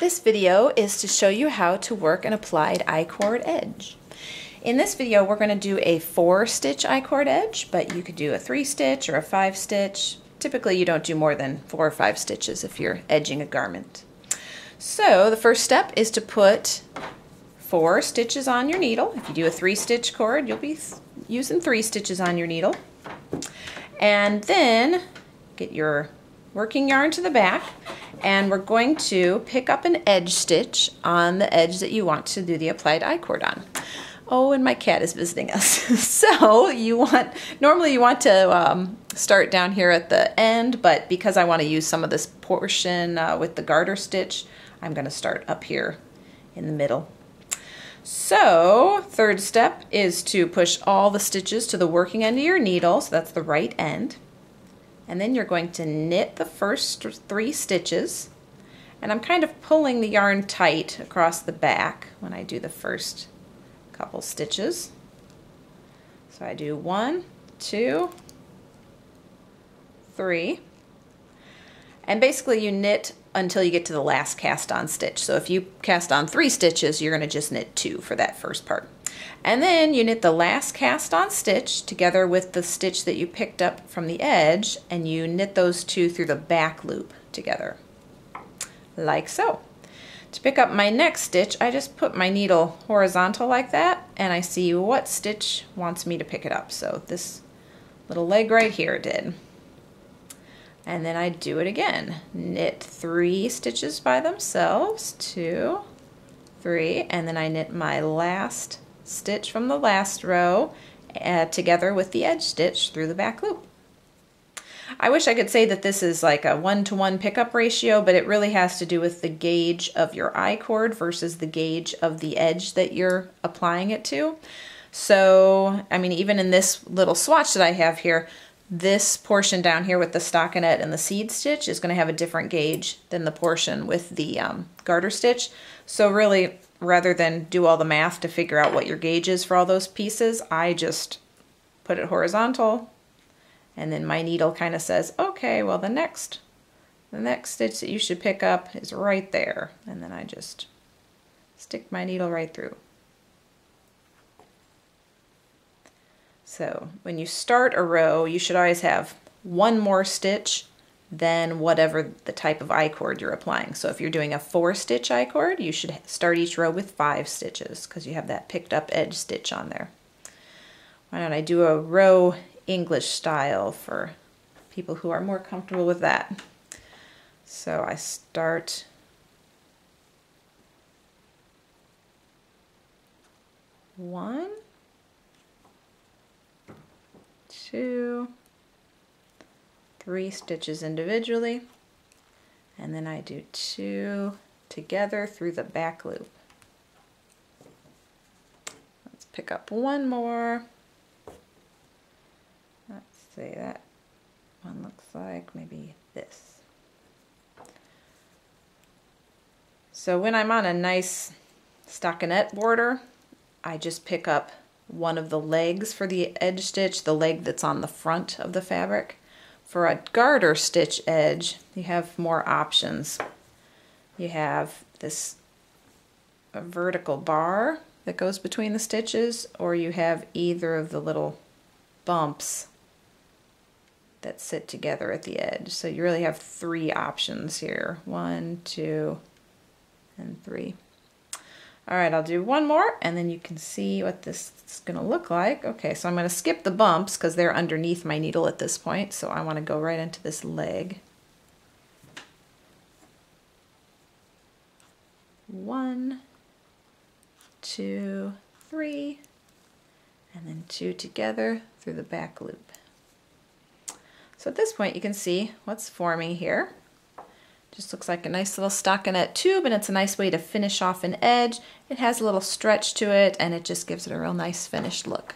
This video is to show you how to work an applied I-cord edge. In this video we're going to do a 4-stitch I-cord edge, but you could do a 3-stitch or a 5-stitch. Typically you don't do more than 4 or 5 stitches if you're edging a garment. So the first step is to put 4 stitches on your needle. If you do a 3-stitch cord, you'll be using 3 stitches on your needle. And then get your working yarn to the back, and we're going to pick up an edge stitch on the edge that you want to do the applied I-cord on. Oh, and my cat is visiting us. So normally you want to start down here at the end, but because I want to use some of this portion with the garter stitch, I'm going to start up here in the middle. So, third step is to push all the stitches to the working end of your needle, so that's the right end. And then you're going to knit the first 3 stitches, and I'm kind of pulling the yarn tight across the back when I do the first couple stitches. So I do 1, 2, 3, and basically you knit until you get to the last cast on stitch. So if you cast on 3 stitches, you're going to just knit 2 for that first part. And then you knit the last cast on stitch together with the stitch that you picked up from the edge, and you knit those 2 through the back loop together, like so. To pick up my next stitch, I just put my needle horizontal like that, and I see what stitch wants me to pick it up. So this little leg right here did. And then I do it again. Knit 3 stitches by themselves, 2, 3, and then I knit my last stitch from the last row together with the edge stitch through the back loop. I wish I could say that this is like a 1-to-1 pickup ratio, but it really has to do with the gauge of your I-cord versus the gauge of the edge that you're applying it to. So, I mean, even in this little swatch that I have here, this portion down here with the stockinette and the seed stitch is going to have a different gauge than the portion with the garter stitch. So really, rather than do all the math to figure out what your gauge is for all those pieces, I just put it horizontal, and then my needle kind of says, okay, well the next stitch that you should pick up is right there, and then I just stick my needle right through. So when you start a row, you should always have 1 more stitch than whatever the type of I-cord you're applying. So if you're doing a 4-stitch I-cord, you should start each row with 5 stitches because you have that picked up edge stitch on there. Why don't I do a row English style for people who are more comfortable with that? So I start one, 2, 3 stitches individually, and then I do 2 together through the back loop. Let's pick up 1 more. Let's see, that one looks like maybe this. So when I'm on a nice stockinette border, I just pick up one of the legs for the edge stitch, the leg that's on the front of the fabric. For a garter stitch edge, you have more options. You have this vertical bar that goes between the stitches, or you have either of the little bumps that sit together at the edge. So you really have 3 options here. 1, 2, and 3. All right, I'll do 1 more, and then you can see what this is going to look like. Okay, so I'm going to skip the bumps because they're underneath my needle at this point, so I want to go right into this leg. 1, 2, 3, and then 2 together through the back loop. So at this point you can see what's forming here. Just looks like a nice little stockinette tube, and it's a nice way to finish off an edge. It has a little stretch to it, and it just gives it a real nice finished look.